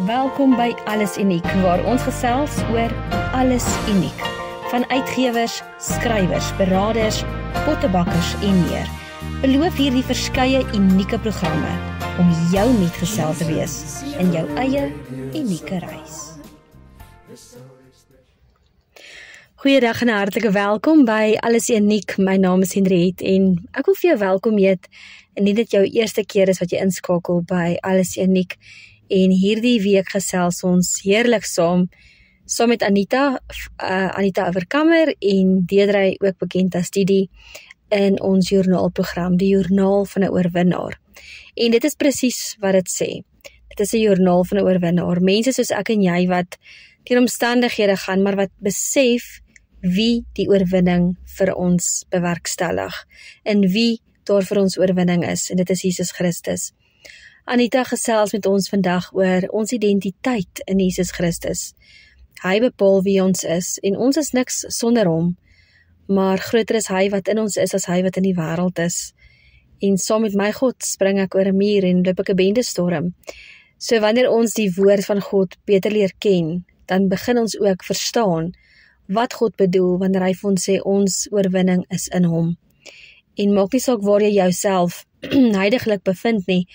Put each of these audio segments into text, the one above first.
Welkom by Alles Uniek, waar ons gesels oor alles uniek. Van uitgewers, skrywers, beraders, pottebakkers en meer. Beloof hierdie verskeie unieke programme om jou metgesel te wees in jou eie unieke reis. Goeiedag en hartlike welkom by Alles Uniek. My naam is Henriette en ek wil vir jou welkom heet indien dit jou eerste keer is wat jy inskakel by Alles Uniek. En hierdie week gesels ons heerlik saam met Anita Overkammer en Deidre, ook bekend as Didi, in ons joernaalprogram, die Joernaal van 'n Oorwinnaar. En dit is presies wat dit sê. Dit is 'n joernaal van 'n oorwinnaar. Mense soos ek en jy wat teen omstandighede gaan, maar wat besef wie die oorwinning vir ons bewerkstellig en wie daar vir ons oorwinning is, en dit is Jesus Christus. Anita gesels met ons vandag oor ons identiteit in Jesus Christus. Hy bepaal wie ons is, en ons is niks sonder hom, maar groter is hy wat in ons is as hy wat in die wêreld is. En saam met my God spring ek oor 'n muur en loop ek 'n bendestorm. So wanneer ons die woord van God beter leer ken, dan begin ons ook verstaan wat God bedoel wanneer hy vir ons sê ons oorwinning is in hom. En maak nie saak waar jy jouself huidiglik bevind nie,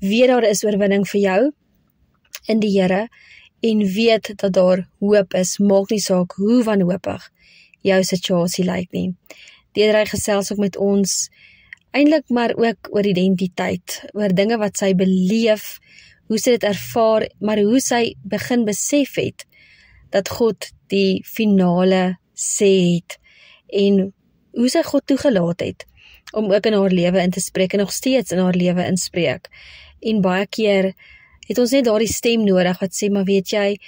weet daar is oorwinning vir jou in die Here en weet dat daar hoop is, maak nie saak hoe wanhoopig jou situasie lyk nie. Deidre gesels ook met ons eintlik maar ook oor identiteit, oor dinge wat sy beleef, hoe sy dit ervaar, maar hoe sy begin besef het dat God die finale sê het en hoe sy God toegelaat het om ook in haar lewe in te spreek en nog steeds in haar lewe inspreek. En baie keer het ons net daardie stem nodig wat sê, maar weet jy,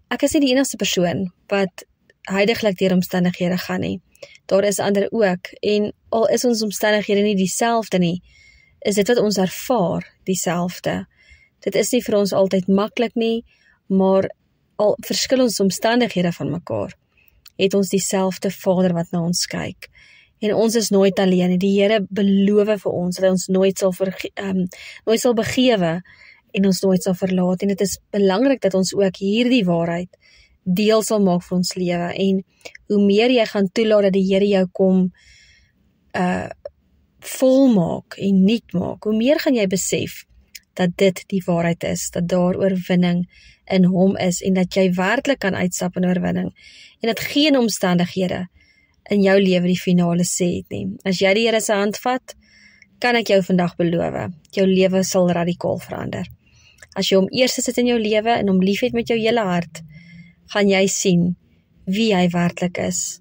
ek is nie die enigste persoon wat huidiglik deur omstandighede gaan nie. Daar is ander ook, en al is ons omstandighede nie dieselfde nie, is dit wat ons ervaar dieselfde. Dit is nie vir ons altyd maklik nie, maar al verskil ons omstandighede van mekaar, het ons dieselfde Vader wat na ons kyk. En ons is nooit alleen. Die Here beloof vir ons dat ons nooit sal begewe en ons nooit sal verlaat. En dit is belangrik dat ons ook hierdie waarheid deel sal maak vir ons lewe. En hoe meer jy gaan toelaat dat die Here jou kom volmaak en nuut maak, hoe meer gaan jy besef dat dit die waarheid is, dat daar oorwinning in hom is en dat jy werklik kan uitstap in oorwinning en dat geen omstandighede in jou lewe die finale sê het nie. As jy die Here se hand vat, kan ek jou vandag beloof, jou lewe sal radikaal verander. As jy hom eers sit in jou lewe en hom liefhet met jou hele hart, gaan jy sien wie hy werklik is.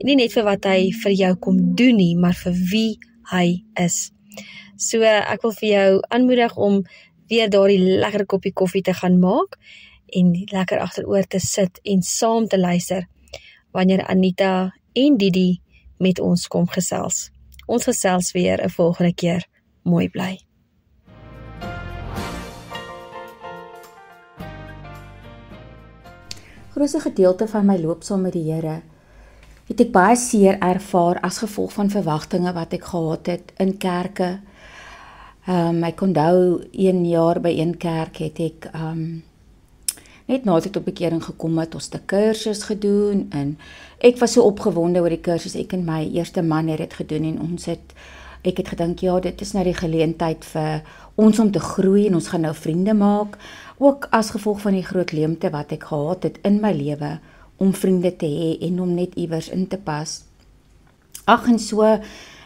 En nie net vir wat hy vir jou kom doen nie, maar vir wie hy is. So ek wil vir jou aanmoedig om weer daardie lekker koppie koffie te gaan maak en lekker agteroor te sit en saam te luister wanneer Anita en Didi met ons kom gesels. Ons gesels weer 'n volgende keer. Mooi bly. Grootste gedeelte van my loop saam met die Here het ek baie seer ervaar as gevolg van verwagtinge wat ek gehad het in kerke. Ek onthou 1 jaar by een kerk het ek net nadat ek tot bekering gekom het, ons 'n kursus gedoen en ek was so opgewonde oor die kursus. Ek en my eerste man het dit gedoen en ek het gedink, ja, dit is nou die geleentheid vir ons om te groei en ons gaan nou vriende maak, ook as gevolg van die groot leemte wat ek gehad het in my lewe om vriende te hê en om net iewers in te pas. En so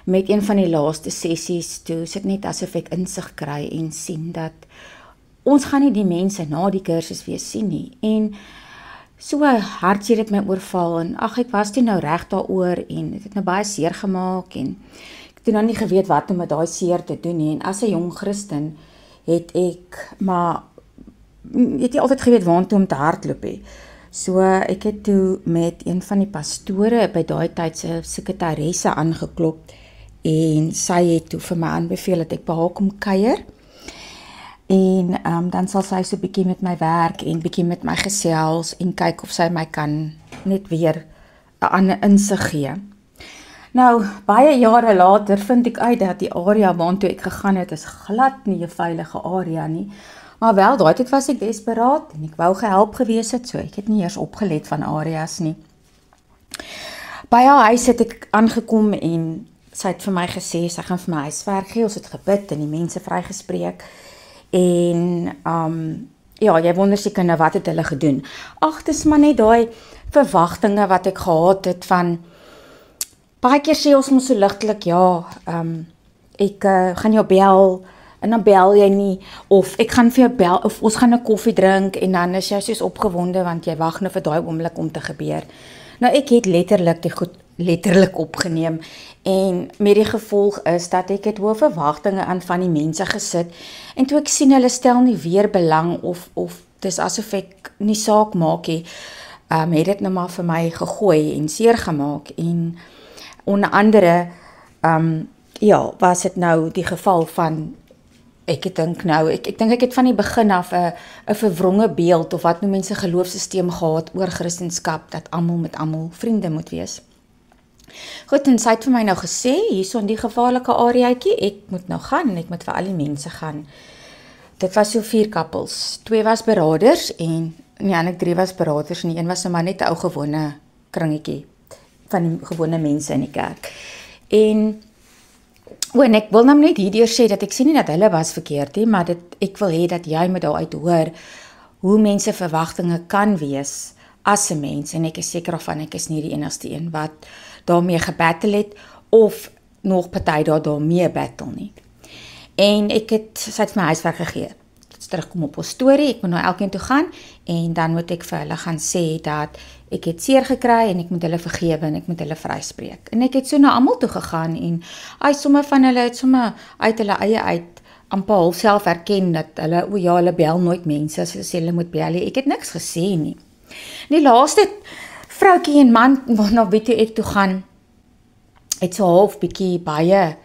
met een van die laaste sessies toe sit net asof ek insig kry en sien dat ons gaan nie die mense na die kursus weer sien nie. En so hartseer het my oorval en ek was toe nou reg daaroor en dit het nou baie seer gemaak en ek het nou nie geweet wat om met daai seer te doen nie. En as 'n jong Christen het ek nie altyd geweet waantoe om te hardloop nie. So ek het toe met een van die pastore by daai tyd se sekretaresse aangeklop en sy het toe vir my aanbeveel dat ek by haar kom kuier. En dan sal sy so bietjie met my werk en bietjie met my gesels en kyk of sy my kan net weer 'n ander insig gee. Nou, baie jare later vind ek uit dat die area waartoe ek gegaan het is glad nie 'n veilige area nie. Maar wel, daai tyd was ek desperaat en ek wou gehelp gewees het, so ek het nie eers opgelet van areas nie. By haar huis het ek aangekom en sy het vir my gesê, sy gaan vir my huiswerk gee, ons het gebid en die mense vrygespreek. En ja, jy wonder seker nou wat het hulle gedoen. Ag, dis maar net daai verwagtinge wat ek gehad het van baie keer sê ons mos so ligtelik, ja, ek gaan jou bel en dan bel jy nie, of ek gaan vir jou bel, of ons gaan 'n koffie drink en dan is jy soos opgewonde want jy wag nou vir daai oomblik om te gebeur. Nou ek het letterlik die goed letterlik opgeneem en met die gevolg is dat ek het hoë verwagtinge aan van die mense gesit en toe ek sien hulle stel nie weer belang of dis asof ek nie saak maak nie, het dit nou maar vir my gegooi en seer gemaak en onder andere ja, was dit nou die geval van ek dink nou, ek dink ek het van die begin af 'n verwronge beeld of wat nou mense geloofsisteem gehad oor Christendom dat almal met almal vriende moet wees. Goed, en sy het vir my nou gesê, hierso in die gevaarlike areaatjie, ek moet nou gaan en ek moet vir al die mense gaan. Dit was so 4 koppels, 2 was beraders en die ander 3 was beraders en die een was nou maar net 'n ou gewone kringetjie van die gewone mense in die kerk. En ek wil nou net hierdeur sê dat ek sien nie dat hulle was verkeerd nie, maar ek wil hê dat jy moet daaruit hoor hoe mense verwagtinge kan wees as 'n mens en ek is seker of ek is nie die enigste een wat daarmee gebattle het of nog party daarmee battle nie. En sy het my huiswerk gegee. Dit terugkom op ons storie, ek moet nou elkeen toe gaan en dan moet ek vir hulle gaan sê dat ek het seer gekry en ek moet hulle vergewe en ek moet hulle vryspreek. En ek het so na almal toe gegaan en sommige van hulle het sommer uit hulle eie uit amper half self erken dat hulle, ja, hulle bel nooit mense as hulle sê hulle moet bel. Ek het niks gesê nie. Die laaste vroukie en man waarna wie toe ek toe gaan, het so half bietjie baie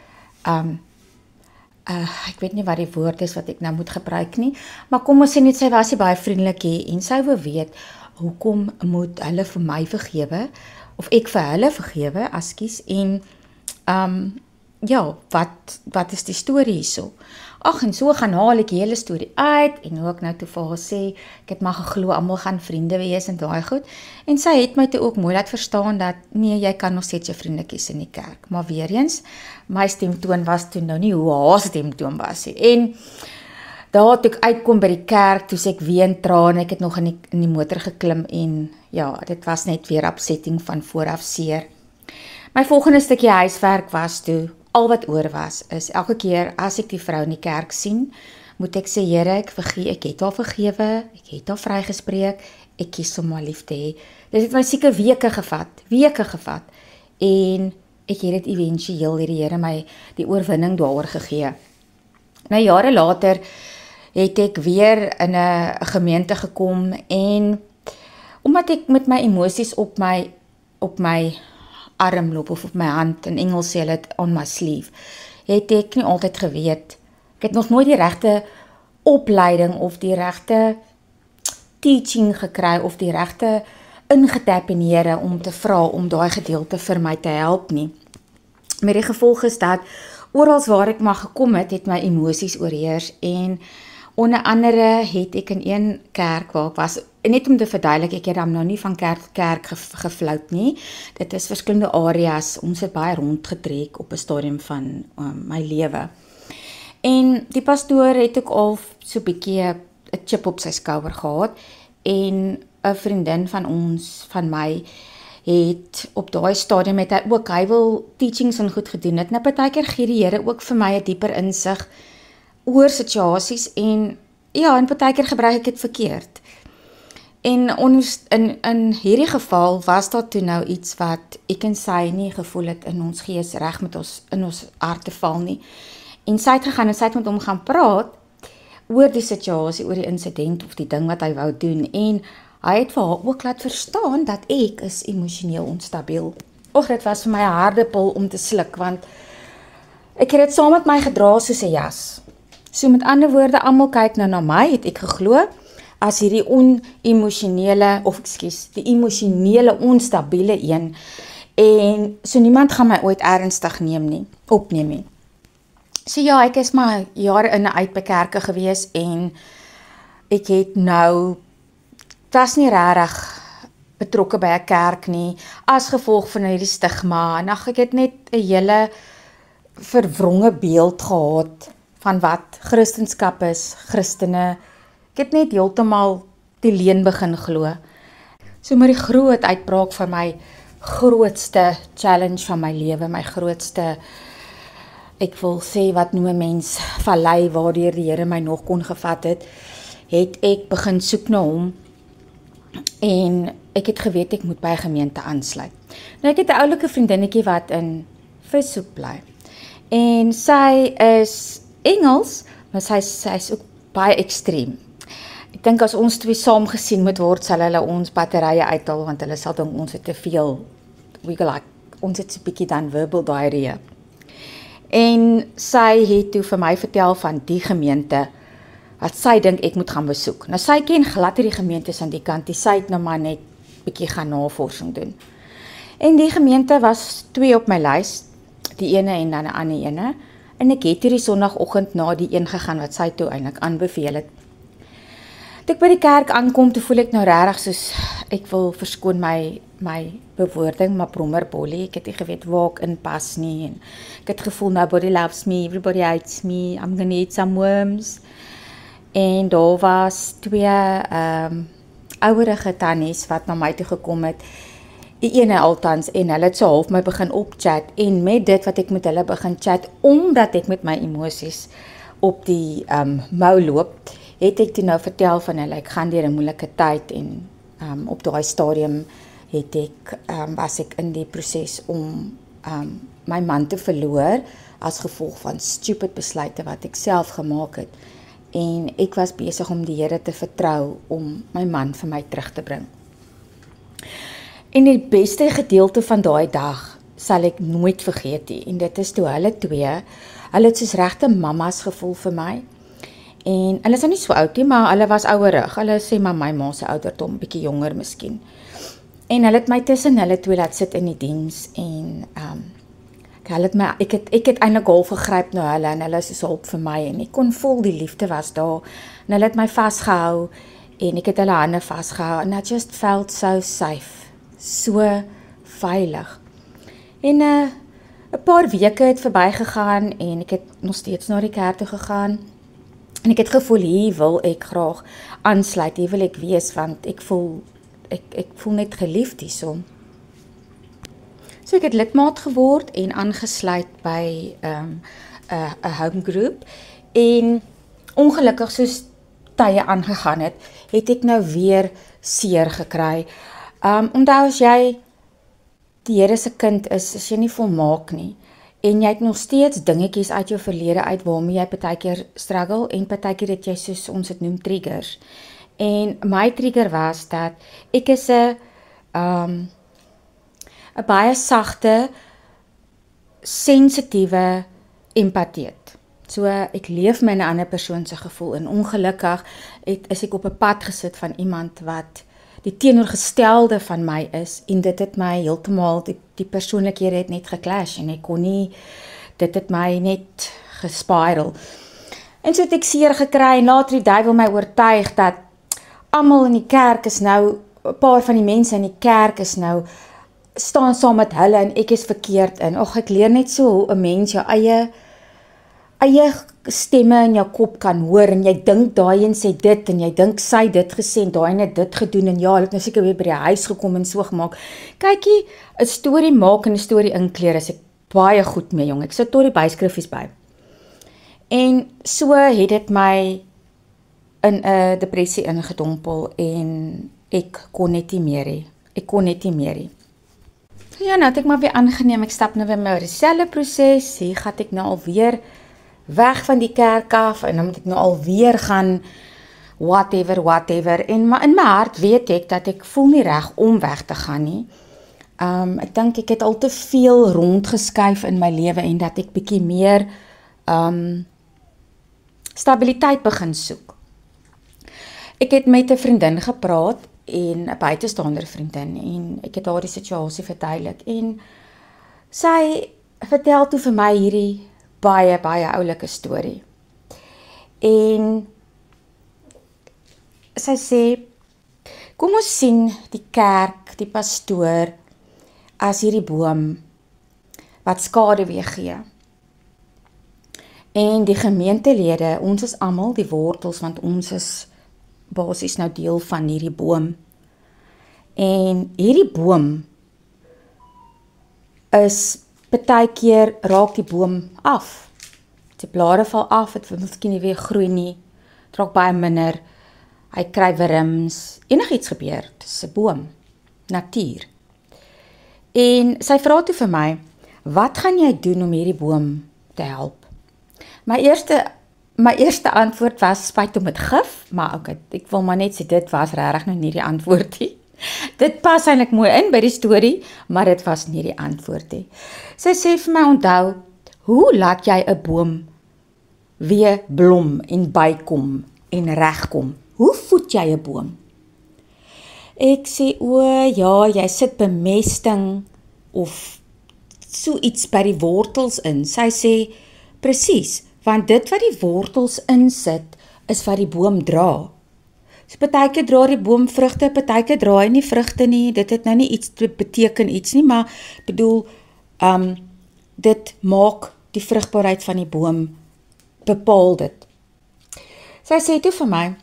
ek weet nie wat die woord is wat ek nou moet gebruik nie, maar kom ons sê net sy was baie vriendelik en sy wou weet hoekom moet hulle vir my vergewe of ek vir hulle vergewe, ekskuus, en ja, wat is die storie hierso? Ag, en so gaan haal ek die hele storie uit en hoe ek nou toe vir haar sê, ek het maar geglo almal gaan vriende wees en daai goed. En sy het my toe ook mooi laat verstaan dat nee, jy kan nog steeds jou vriende kies in die kerk. Maar weer eens, my stemtoon was toe nou nie hoe haar stemtoon was nie. En daar toe ek uitkom by die kerk, toe ek weer in trane, ek het nog in die motor geklim en ja, dit was net weer upsetting van vooraf seer. My volgende stukkie huiswerk was toe, al wat oor was, is elke keer as ek die vrou in die kerk sien, moet ek sê, Here, ek het haar vergewe, ek het haar vrygespreek, ek kies om haar lief te hê. Dit het my seker weke gevat, en ek het dit eventueel, het die Here my die oorwinning daaroor gegee. Nou jare later, het ek weer in 'n gemeente gekom, en omdat ek met my emosies op my arm loop of op my hand, in Engels sê hulle dit on my sleeve, het ek nie altyd geweet, ek het nog nooit die regte opleiding of die regte teaching gekry of die regte ingetap in die Here om te vra om daai gedeelte vir my te help nie. Met die gevolg is dat oral waar ek maar gekom het my emosies oorheers en onder andere het ek in een kerk waar ek was, net om te verduidelik, ek het dan nou nie van kerk tot kerk geflout nie, dit is verskillende areas, ons het baie rondgetrek op 'n stadium van my lewe. En die pastoor het ook al so 'n bietjie 'n chip op sy skouer gehad, en 'n vriendin van my, het op daai stadium het hy wil teachings en goed gedoen het, nou partykeer gee die Here ook vir my 'n dieper insig oor situasies, en ja, en partykeer gebruik ek dit verkeerd. En in hierdie geval was daar toe nou iets wat ek en sy nie gevoel het in ons gees reg met ons, in ons hart te val nie. En sy het gegaan en sy het met hom gaan praat oor die situasie, oor die insident of die ding wat hy wou doen, en hy het vir haar ook laat verstaan dat ek is emosioneel onstabiel. Och, dit was vir my 'n harde pil om te sluk, want ek het dit saam met my gedra soos 'n jas. So met ander woorde, almal kyk nou na my, het ek geglo, as hierdie die emosionele onstabiele een, en so niemand gaan my ooit ernstig opneem nie. So ja, ek is maar jare in en uit by kerke gewees, en ek het nou, het was nie regtig betrokke by 'n kerk nie, as gevolg van hierdie stigma, en ek het net 'n hele verwronge beeld gehad van wat Christendom is, Christene. Ek het net heeltemal die leuen begin glo. So maar die groot uitbraak van my grootste challenge van my lewe, my grootste, ek wil sê wat noem 'n mens, vallei waardeur die Here my nog kon gevat het ek begin soek na hom, en ek het geweet ek moet by 'n gemeente aansluit. Nou ek het 'n oulike vriendinnetjie wat in Vishoek bly, en sy is Engels, maar sy is ook baie ekstreem. Ek dink as ons twee saam gesien moet word, sal hulle ons batterye uithaal, want hulle sal dink ons het te veel, ons het so 'n bietjie dan verbal diarrhee. En sy het toe vir my vertel van die gemeente, wat sy dink ek moet gaan besoek. Nou sy ken glad hierdie gemeentes aan die kant, sy het nou maar net bietjie gaan navorsing doen. En die gemeente was 2 op my lys, die ene en dan 'n ander ene, en ek het hierdie Sondagoggend na die een gegaan wat sy toe eintlik aanbeveel het. Toe ek by die kerk aankom, toe voel ek nou regtig soos, ek wil verskoon my bewoording, maar brommerbollie, ek het nie geweet waar ek inpas nie, en ek het gevoel, nobody loves me, everybody hates me, I'm gonna eat some worms. En daar was 2 ouerige tannies wat na my toe gekom het, die ene altans, en hulle het so half my begin opchat, en met dit wat ek met hulle begin chat, omdat ek met my emosies op die mou loop, het ek toe nou vertel van hulle, ek gaan deur 'n moeilike tyd, en op daai stadium was ek in die proses om my man te verloor, as gevolg van stupid besluite wat ek self gemaak het, en ek was besig om die Here te vertrou om my man vir my terug te bring. En die beste gedeelte van daai dag sal ek nooit vergeet nie, en dit is toe hulle het soos regte mammas gevoel vir my, en hulle is nou nie so oud nie, maar hulle was ouerig, hulle sê maar my ma se ouderdom, bietjie jonger miskien, en hulle het my tussen hulle twee laat sit in die diens, en ek het eintlik half gegryp na hulle, en hulle is so hulp vir my, en ek kon voel die liefde was daar, en hulle het my vasgehou, en ek het hulle hande vasgehou, and I just felt so safe, so veilig. En 'n paar weke het verbygegaan, en ek het nog steeds na die kerk toe gegaan, en ek het gevoel, hier wil ek graag aansluit, hier wil ek wees, want ek voel net geliefd hierso. So ek het lidmaat geword en aangesluit by 'n home group, en ongelukkig soos tye aangegaan het ek nou weer seer gekry. Onthou as jy die Here se kind is jy nie volmaak nie, en jy het nog steeds dingetjies uit jou verlede uit waarmee jy partykeer struggle, en partykeer het jy, soos ons dit noem, triggers. En my trigger was dat ek is 'n baie sagte, sensitiewe empateet. So ek leef my in 'n ander persoon se gevoel, en ongelukkig is ek op 'n pad gesit van iemand wat die teenoorgestelde van my is, en dit het my heeltemal, die persoonlikhede het net geclash, en ek kon nie, dit het my net gespiral. En so het ek seer gekry, en later die duiwel my oortuig dat almal in die kerk is nou, 'n paar van die mense in die kerk is nou, staan saam met hulle, en ek is verkeerd in. Ek leer net so hoe 'n mens jou eie stemme in jou kop kan hoor, en jy dink daai een sê dit, en jy dink sy dit gesê, en daai een het dit gedoen, en ja, hulle het nou seker weer by die huis gekom en so gemaak. Kykie, 'n storie maak en 'n storie inkleer is ek baie goed mee, jong. Ek sit tot die byskriffies by. En so het dit my in 'n depressie ingedompel, en ek kon net nie meer hê. Ja, nou het ek maar weer aangeneem, ek stap nou weer my dieselfde proses, hier gaan ek nou alweer weg van die kerk af, en dan moet ek nou alweer gaan, whatever, en maar in my hart weet ek, dat ek voel nie reg om weg te gaan nie. Ek dink ek het al te veel rondgeskuif in my lewe, en dat ek bietjie meer stabiliteit begin soek. Ek het met 'n vriendin gepraat, en 'n buitestaande vriendin, en ek het haar die situasie verduidelik, en sy vertel toe vir my hierdie baie oulike storie. En sy sê, kom ons sien die kerk, die pastoor, as hierdie boom, wat skaduwee gee. En die gemeentelede, ons is almal die wortels, want ons is basies nou deel van hierdie boom. En hierdie boom is, partykeer raak die boom af. Die blare val af, het wil miskien nie weer groei nie, het raak baie minder, hy kry wurms, enigiets gebeur, dit is 'n boom, natuur. En sy vra toe vir my, wat gaan jy doen om hierdie boom te help? My eerste antwoord was, spuit hom met gif, maar okay, ek wil maar net sê, dit was regtig nou nie die antwoord nie. Dit pas eintlik mooi in by die storie, maar dit was nie die antwoord nie. Sy sê vir my, onthou, hoe laat jy 'n boom weer blom en bykom en regkom? Hoe voed jy 'n boom? Ek sê, o ja, jy sit bemesting of so iets by die wortels in. Sy sê, presies, want dit wat die wortels insit, is wat die boom dra. So partykeer dra die boom vrugte, partykeer dra hy nie vrugte nie, dit het nou nie iets, dit beteken iets nie, maar bedoel, dit maak die vrugbaarheid van die boom, bepaal dit. Sy sê toe vir my,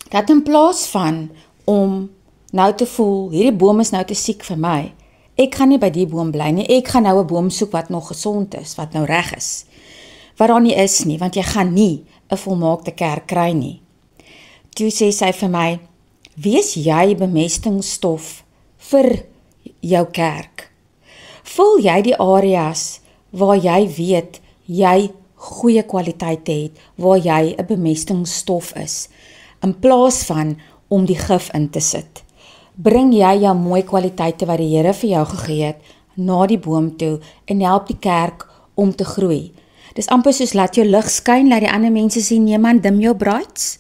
dat in plaas van om nou te voel, hierdie boom is nou te siek vir my, ek gaan nie by die boom bly nie, ek gaan nou 'n boom soek wat nog gesond is, wat nou reg is, wat daar nie is nie, want jy gaan nie 'n volmaakte kerk kry nie. Toe sê sy vir my, wees jy bemestingsstof vir jou kerk. Vul jy die areas waar jy weet, jy goeie kwaliteite het, waar jy 'n bemestingsstof is, in plaas van om die gif in te sit. Bring jy jou mooi kwaliteite wat die Here vir jou gegee het, na die boom toe, en help die kerk om te groei. Dis amper soos laat jou lig skyn, laat die ander mense sien, niemand dim jou brights.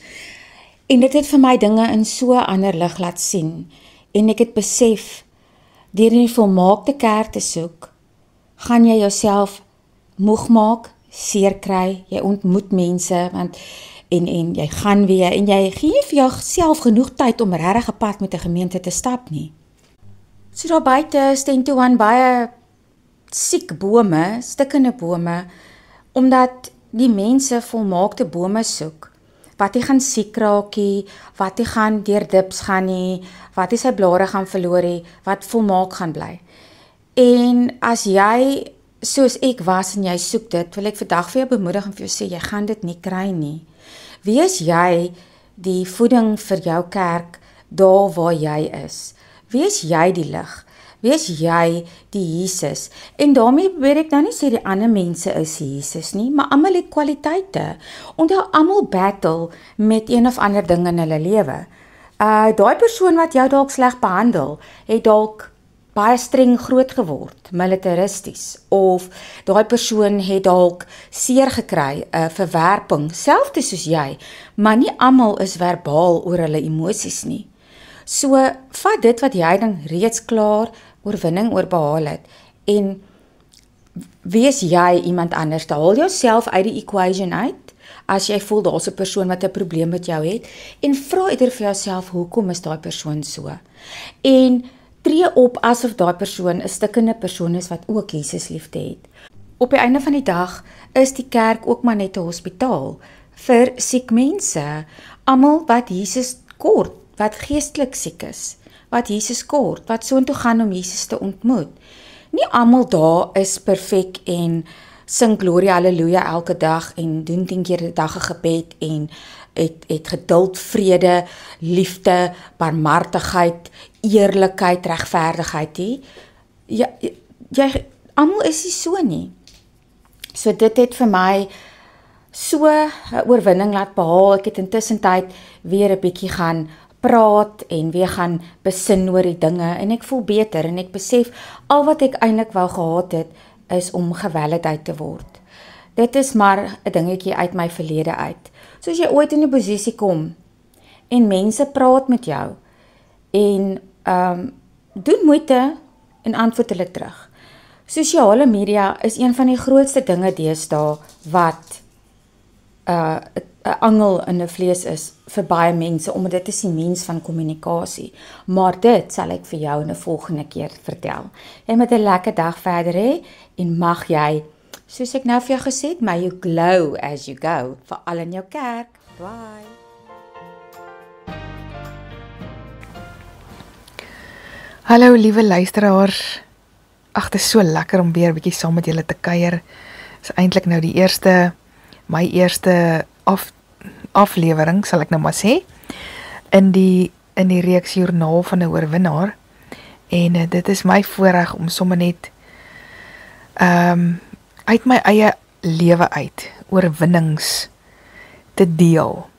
En dit het vir my dinge in so 'n ander lig laat sien, en ek het besef, deur in die volmaakte kerk te soek, gaan jy jouself moeg maak, seer kry, jy ontmoet mense, en jy gaan weer, en jy gee nie vir jouself genoeg tyd om regtig 'n pad met 'n gemeente te stap nie. So daar buite is ten toe aan baie siek bome, stikkende bome, omdat die mense volmaakte bome soek, wat hy gaan siek raakie, wat hy gaan deur dips gaan nie, wat hy sy blare gaan verloor nie, wat volmaak gaan bly. En as jy, soos ek was en jy soek dit, wil ek vandag vir jou bemoedig en vir jou sê, jy gaan dit nie kry nie. Wees jy die voeding vir jou kerk, daar waar jy is. Wees jy die lig. Wees jy die Jesus. En daarmee probeer ek nou nie sê die ander mense is Jesus nie, maar almal het kwaliteite. Onthou, almal battle met een of ander ding in hulle lewe. Daai persoon wat jou dalk sleg behandel, het dalk baie streng groot geword, militaristies, of daai persoon het dalk seer gekry, verwerping, selfde soos jy, maar nie almal is verbaal oor hulle emosies nie. So, vat dit wat jy dan reeds klaar oorwinning oor behaal het, en wees jy iemand anders, haal jouself uit die equation uit, as jy voel daar's 'n persoon wat 'n probleem met jou het, en vra eerder vir jouself, hoekom is daai persoon so? En tree op asof daai persoon 'n stikkende persoon is wat ook Jesus liefde het. Op die einde van die dag is die kerk ook maar net 'n hospitaal vir siek mense, almal wat Jesus kort, wat geestelik siek is, wat Jesus kort, wat soontoe gaan om Jesus te ontmoet. Nie almal daar is perfek en sing gloria halleluja elke dag en doen 10 keer 'n dag 'n gebed en het geduld, vrede, liefde, barmhartigheid, eerlikheid, regverdigheid nie. Jy almal is nie so nie. So dit het vir my so 'n oorwinning laat behaal. Ek het intussen tyd weer 'n bietjie gaan praat en weer gaan besin oor die dinge en ek voel beter en ek besef al wat ek eintlik wou gehad het is om gevalidate te word. Dit is maar 'n dingetjie uit my verlede uit. Soos jy ooit in 'n posisie kom en mense praat met jou en doen moeite en antwoord hulle terug. Sosiale media is een van die grootste dinge deesdae wat 'n 'n angel in 'n vlees is vir baie mense, omdat dit is die mens van kommunikasie. Maar dit sal ek vir jou in 'n volgende keer vertel. Jy moet 'n lekker dag verder hê en mag jy, soos ek nou vir jou gesê het, may you glow as you go, veral in jou kerk. Bye. Hallo liewe luisteraars. Ag, dit is so lekker om weer 'n bietjie saam met julle te kuier. Dit is eintlik nou my eerste aflewering, sal ek nou maar sê, in die reeks joernaal van 'n oorwinnaar. En dit is my voorreg om sommer net uit my eie lewe uit oorwinnings te deel.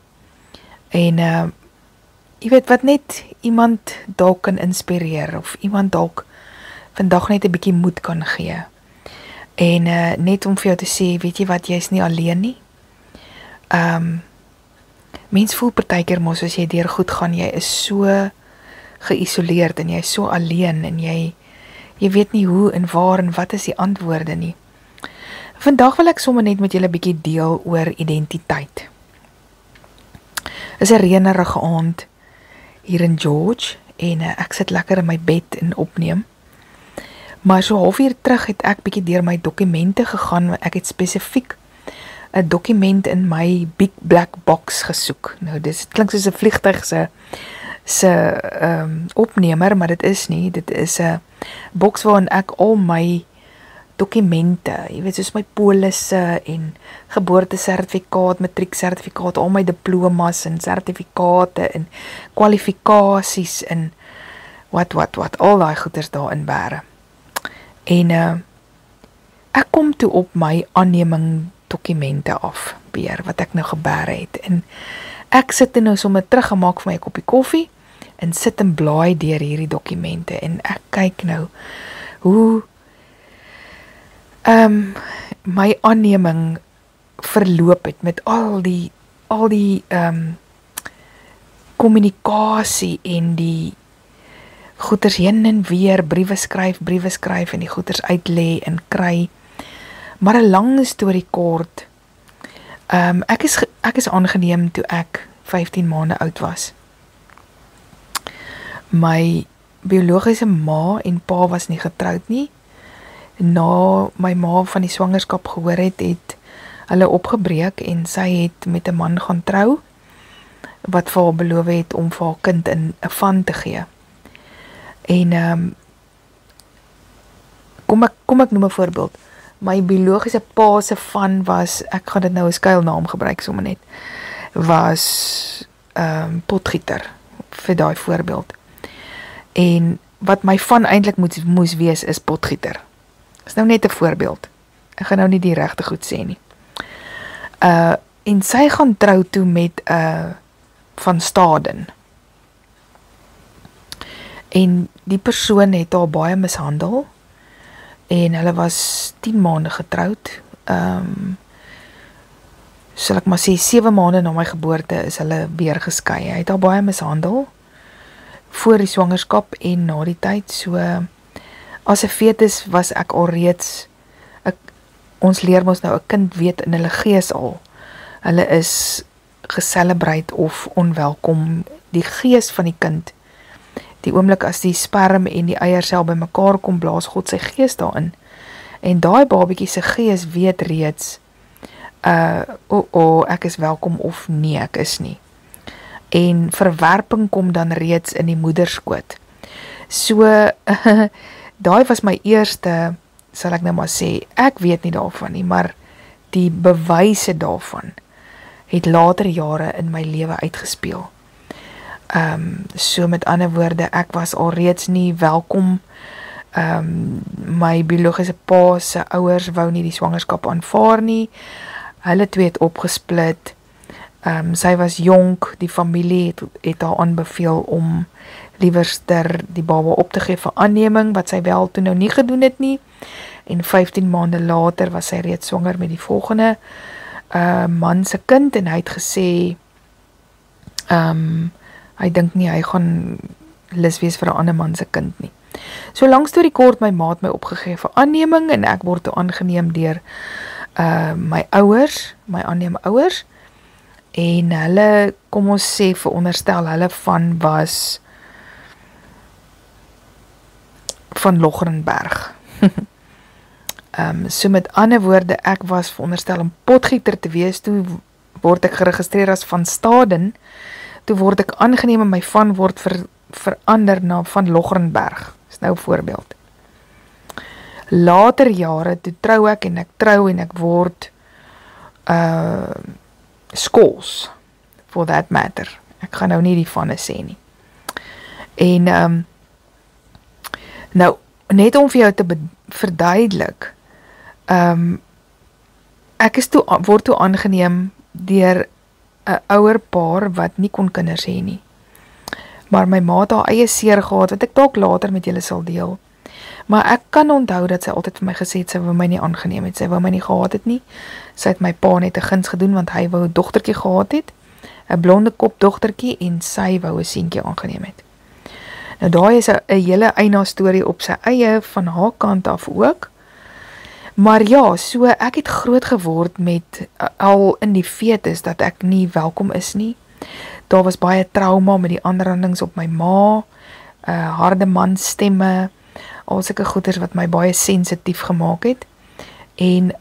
En jy weet wat net iemand dalk kan inspireer of iemand dalk vandag net 'n bietjie moed kan gee. En net om vir jou te sê, weet jy wat, jy is nie alleen nie. Mens voel partykeer mos as jy deur goed gaan, jy is so geïsoleerd en jy is so alleen en jy weet nie hoe en waar en wat is die antwoorde nie. Vandag wil ek sommer net met julle 'n bietjie deel oor identiteit. Is 'n reënerige aand hier in George en ek sit lekker in my bed en opneem. Maar so halfuur terug het ek bietjie deur my dokumente gegaan. Ek het spesifiek 'n dokument in my big black box gesoek. Nou dit klink soos 'n vliegtuig se opnemer, maar dit is nie. Dit is 'n boks waarin ek al my dokumente, jy weet, soos my polisse en geboortesertifikaat, matrieksertifikaat, al my diplomas en sertifikate en kwalifikasies en wat, al daai goeders daarin bære. En ek kom toe op my aanneming dokumente af, beheer, wat ek nou gebêre het. En ek sit nou sommer teruggemaak vir my 'n koppie koffie en sit en blaai deur hierdie dokumente en ek kyk nou hoe my aanneming verloop het met al die kommunikasie en die goeders heen en weer, briewe skryf en die goeders uitlê en kry. Maar 'n lang storie kort, ek is aangeneem toe ek 15 maande oud was. My biologiese ma en pa was nie getroud nie. Na my ma van die swangerskap gehoor het hulle opgebreek en sy het met 'n man gaan trou, wat vir haar beloof het om vir haar kind 'n van te gee. En kom ek noem 'n voorbeeld. My biologiese pa se van was, ek gaan dit nou 'n skuilnaam gebruik sommer net, was potgieter, vir daai voorbeeld. En wat my van eintlik moes wees is potgieter. Is nou net 'n voorbeeld. Ek gaan nou nie die regte goed sê nie. En sy gaan trou toe met van Staden. En die persoon het haar baie mishandel en hulle was 10 maande getroud. Sal ek maar sê 7 maande na my geboorte is hulle weer geskei. Hy het haar baie mishandel voor die swangerskap en na die tyd. So as 'n fetus was ek al reeds, ons leer mos nou 'n kind weet in hulle gees al, hulle is geselebrate of onwelkom. Die gees van die kind, die oomblik as die sperm en die eiersel bymekaar kom, blaas God sy gees daarin. En daai babatjie se gees weet reeds, ek is welkom of nee, ek is nie. En verwerping kom dan reeds in die moederskoot. So, daai was my eerste, sal ek nou maar sê, ek weet nie daarvan nie, maar die bewyse daarvan het later jare in my lewe uitgespeel. So met ander woorde, ek was al reeds nie welkom. My biologiese pa se ouers wou nie die swangerskap aanvaar nie. Hulle twee het opgesplit. Sy was jonk, die familie het haar aanbeveel om liewerster die baba op te gee vir aanneming, wat sy wel toe nou nie gedoen het nie. En 15 maande later was sy reeds swanger met die volgende man se kind, en hy het gesê, hy dink nie, hy gaan lus wees vir 'n ander man se kind nie. So lank storie kort, my ma het my opgegee vir aanneming, en ek word toe aangeneem deur my ouers, my aanneem ouers, en hulle, kom ons sê veronderstel, hulle was van Loggerenberg. So met ander woorde, ek was veronderstel om potgieter te wees, toe word ek geregistreer as van Staden, toe word ek aangeneem en my van word verander na van Loggerenberg, is nou 'n voorbeeld. Later jare, toe trou ek en ek word Scholes, for that matter. Ek gaan nou nie die vanne sê nie. En nou, net om vir jou te verduidelik, ek word toe aangeneem deur 'n ouer paar wat nie kon kinders hê nie. Maar my ma het haar eie seer gehad, wat ek dalk later met julle sal deel. Maar ek kan onthou dat sy altyd vir my gesê het, sy wou my nie aangeneem het, sy wou my nie gehad het nie. Sy het my pa net 'n guns gedoen, want hy wou 'n dogtertjie gehad het, 'n blonde kop dogtertjie, en sy wou 'n seentjie aangeneem het. Nou daai is 'n hele eina storie op sy eie, van haar kant af ook. Maar ja, so ek het groot geword met al in die fetus dat ek nie welkom is nie. Daar was baie trauma met die aanrandings op my ma, harde manstemme, al sulke goeders wat my baie sensitief gemaak het. En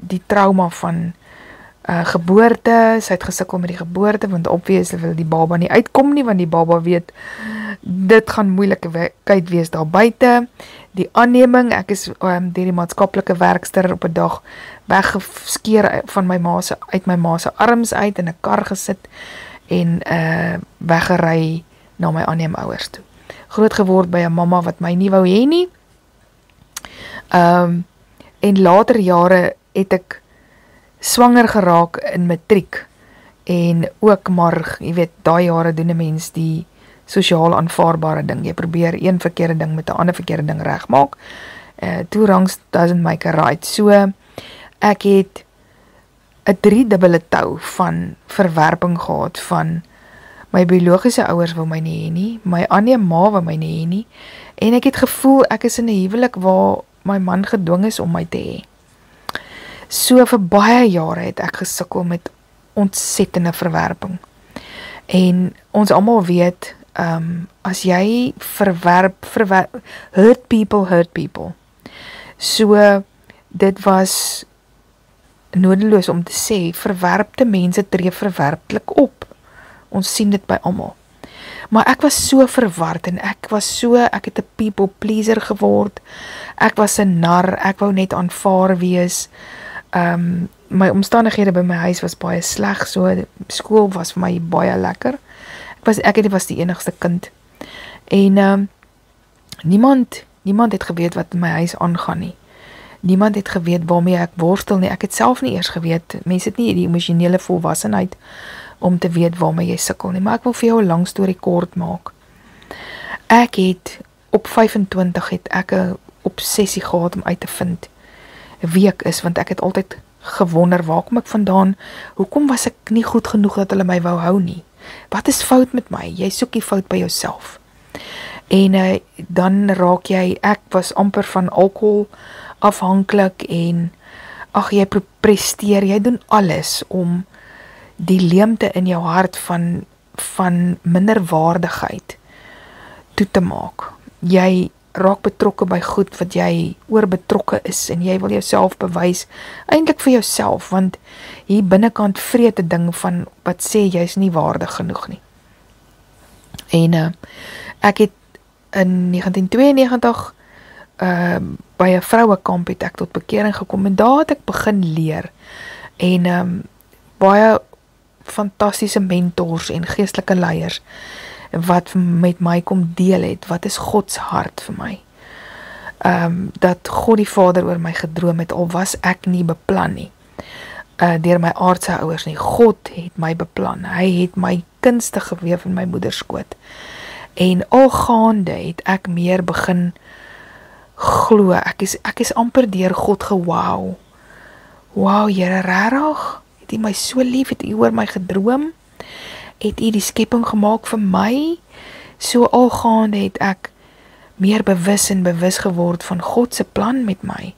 die trauma van geboorte, sy het gesukkel met die geboorte, want obviously wil die baba nie uitkom nie, want die baba weet, dit gaan moeilikheid wees daar buite. Die aanneming, ek is deur die maatskaplike werkster op 'n dag weggeskeer uit my ma se arms uit, in 'n kar gesit, en weggery na my aanneemouers toe. Groot geword by 'n mamma wat my nie wou hê nie. En later jare het ek swanger geraak in matriek, en ook maar, jy weet, daai jare doen 'n mens die sosiaal aanvaarbare ding. Jy probeer een verkeerde ding met 'n ander verkeerde ding regmaak. Two wrongs doesn't make a right. So, ek het 'n 3-dubbele tou van verwerping gehad, van my biologiese ouers wou my nie hê nie, my aanneemma wou my nie hê nie, en ek het gevoel ek is in 'n huwelik waar my man gedwing is om my te hê. So vir baie jare het ek gesukkel met ontsettende verwerping. En ons almal weet, as jy hurt people. So, dit was nodeloos om te sê, verwerpte mense tree verwerplik op. Ons sien dit by almal. Maar ek was so verward, en ek het 'n people pleaser geword, ek was 'n nar, ek wou net aanvaar wees. My omstandighede by my huis was baie sleg, so skool was vir my baie lekker. Ek was die enigste kind. En niemand het geweet wat in my huis aangaan nie. Niemand het geweet waarmee ek worstel nie. Ek het self nie eers geweet. Mense het nie die emosionele volwassenheid om te weet waarmee jy sukkel nie. Maar ek wil vir jou 'n lang storie kort maak. Ek het op 25 het ek 'n obsessie gehad om uit te vind wie ek is, want ek het altyd gewonder, waar kom ek vandaan? Hoekom was ek nie goed genoeg dat hulle my wou hou nie? Wat is fout met my? Jy soek die fout by jouself. En dan raak ek was amper van alkohol afhanklik, en jy presteer, jy doen alles om die leemte in jou hart van minderwaardigheid toe te maak. Jy raak betrokke by goed wat jy oorbetrokke is, en jy wil jouself bewys, eintlik vir jouself, want hier binnekant vreet 'n ding van wat sê jy is nie waardig genoeg nie. En ek het in 1992 by 'n vrouekamp het ek tot bekering gekom, en daar het ek begin leer, en baie fantastiese mentors en geestelike leiers wat met my kom deel het, wat is Gods hart vir my. Dat God die Vader oor my gedroom het, al was ek nie beplan nie, deur my aardse ouers nie. God het my beplan, hy het my kunstig geweef in my moederskoot, en al gaande het ek meer begin glo, ek is amper deur God gewauw. Wow, Here, rarig, het U my so lief, het U oor my gedroom, het U die skepping gemaak vir my, so algaande het ek meer bewus geword van God se plan met my,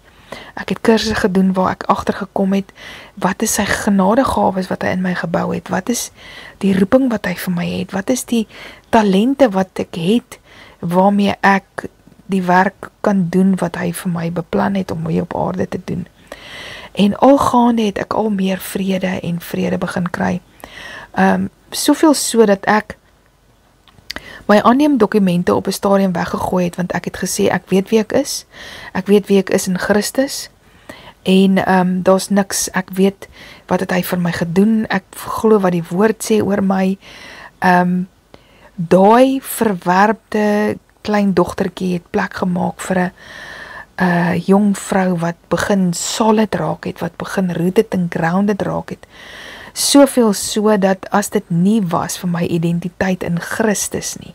Ek het kursusse gedoen waar ek agtergekom het, wat is sy genadegawes wat hy in my gebou het, wat is die roeping wat hy vir my het, wat is die talente wat ek het, waarmee ek die werk kan doen wat hy vir my beplan het om hier op aarde te doen. En algaande het ek al meer vrede begin kry. Soveel so dat ek my aanneemdokumente op 'n stadium weggegooi het, want ek het gesê, ek weet wie ek is in Christus, en daar's niks, ek weet wat het hy vir my gedoen, ek glo wat die woord sê oor my, daai verwerpte klein dogtertjie het plek gemaak vir 'n jong vrou wat begin solid raak het, wat begin rooted and grounded raak het, soveel so dat as dit nie was vir my identiteit in Christus nie,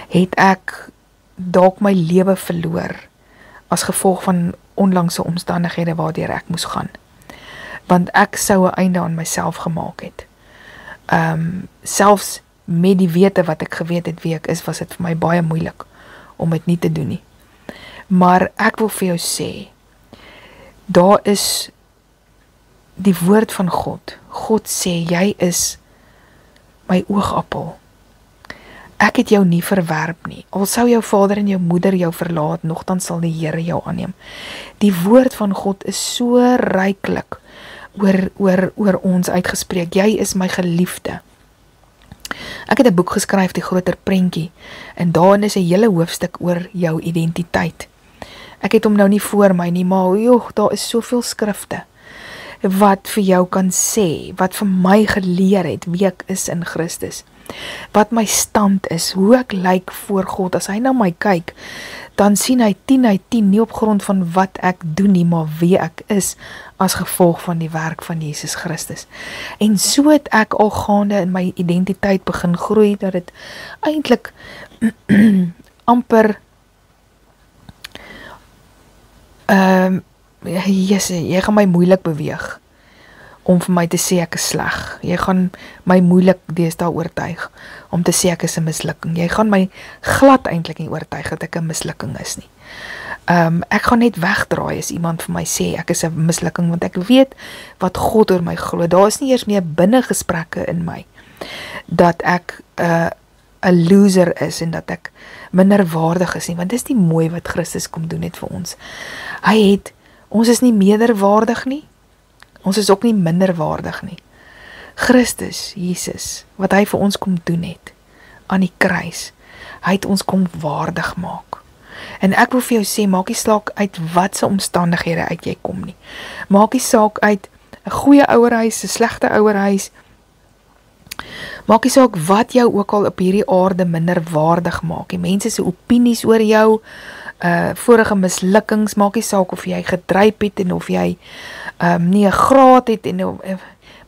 het ek dalk my lewe verloor as gevolg van onlangse omstandighede waardeur ek moes gaan. Want ek sou 'n einde aan myself gemaak het. Selfs met die wete wat ek geweet het wie ek is, was dit vir my baie moeilik om dit nie te doen nie. Maar ek wil vir jou sê, daar is die woord van God. God sê, jy is my oogappel. Ek het jou nie verwerp nie. Al sou jou vader en jou moeder jou verlaat, nogtans sal die Here jou aanneem. Die woord van God is so ryklik oor ons uitgespreek. Jy is my geliefde. Ek het 'n boek geskryf, Die Groter Prentjie, en daarin is 'n hele hoofstuk oor jou identiteit. Ek het hom nou nie voor my nie, maar daar is soveel skrifte wat vir jou kan sê, wat vir my geleer het wie ek is in Christus, wat my stand is, hoe ek lyk voor God. As hy na my kyk, dan sien hy 10 uit 10, nie op grond van wat ek doen nie, maar wie ek is, as gevolg van die werk van Jesus Christus. En so het ek al gaande in my identiteit begin groei, dat het eintlik amper jy gaan my moeilik beweeg om vir my te sê ek is sleg. Jy gaan my moeilik deesdae oortuig om te sê ek is 'n mislukking. Jy gaan my glad eintlik nie oortuig dat ek 'n mislukking is nie. Ek gaan net wegdraai as iemand vir my sê ek is 'n mislukking, want ek weet wat God oor my glo. Daar is nie eers meer binnegesprekke in my dat ek 'n loser is en dat ek minderwaardig is nie, want dis die mooi wat Christus kom doen het vir ons. Ons is nie meerderwaardig nie, ons is ook nie minderwaardig nie. Christus, Jesus, wat hy vir ons kom doen het, aan die kruis, hy het ons kom waardig maak. En ek wil vir jou sê, maak nie saak uit watse omstandighede uit jy kom nie. Maak nie saak uit 'n goeie ouerhuis, 'n slegte ouerhuis, maak nie saak wat jou ook al op hierdie aarde minderwaardig maak. Die mense se opinies oor jou, vorige mislukkings, maak nie saak of jy gedryp het en of jy nie 'n graad het en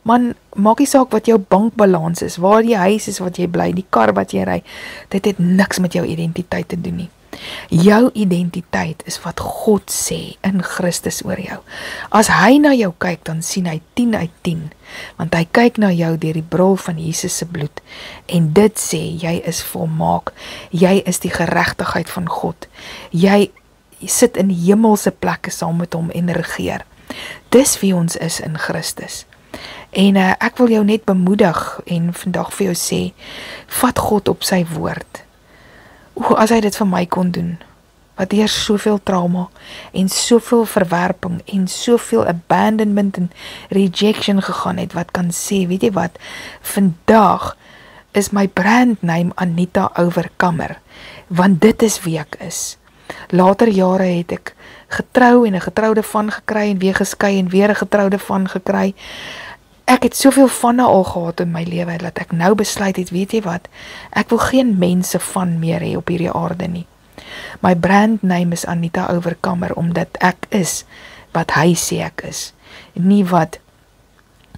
man, maak nie saak wat jou bankbalans is, waar die huis is wat jy bly, die kar wat jy ry, dit het niks met jou identiteit te doen nie. Jou identiteit is wat God sê in Christus oor jou. As hy na jou kyk, dan sien hy 10 uit 10, want hy kyk na jou deur die bril van Jesus se bloed, en dit sê, jy is volmaak, jy is die geregtigheid van God, jy sit in hemelse plekke saam met hom en regeer. Dis wie ons is in Christus. En ek wil jou net bemoedig en vandag vir jou sê, vat God op sy woord. As hy dit vir my kon doen, wat deur soveel trauma en soveel verwerping en soveel abandonment en rejection gegaan het, wat kan sê, weet jy wat, vandag is my brandname Anita Overcomer, want dit is wie ek is. Later jare het ek getrou en 'n getroude van gekry en weer geskei en weer 'n getroude van gekry. Ek het soveel vanne al gehad in my lewe, dat ek nou besluit het, weet jy wat, ek wil geen mense van meer hê op hierdie aarde nie. My brandname is Anita Overcomer, omdat ek is wat hy sê ek is, nie wat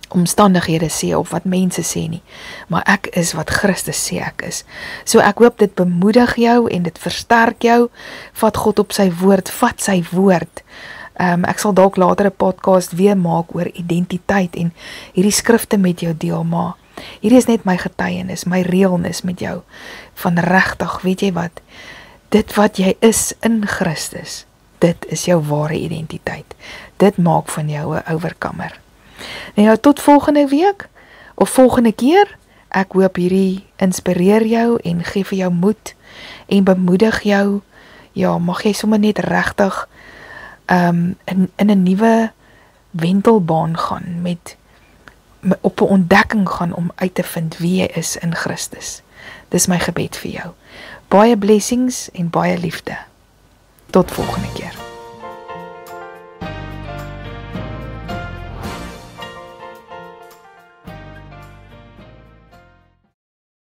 omstandighede sê of wat mense sê nie, maar ek is wat Christus sê ek is. So ek hoop dit bemoedig jou en dit versterk jou. Vat God op sy woord, vat sy woord. Ek sal dalk later 'n podcast weer maak oor identiteit en hierdie skrifte met jou deel, maar hierdie is net my getuienis, my realnis met jou, van regtig, weet jy wat, dit wat jy is in Christus, dit is jou ware identiteit. Dit maak van jou 'n oorkomer. Nou tot volgende week, of volgende keer. Ek hoop hierdie inspireer jou en gee vir jou moed en bemoedig jou. Ja, mag jy sommer net regtig in 'n nuwe wentelbaan gaan op 'n ontdekking gaan om uit te vind wie jy is in Christus. Dis my gebed vir jou. Baie blessings en baie liefde. Tot volgende keer.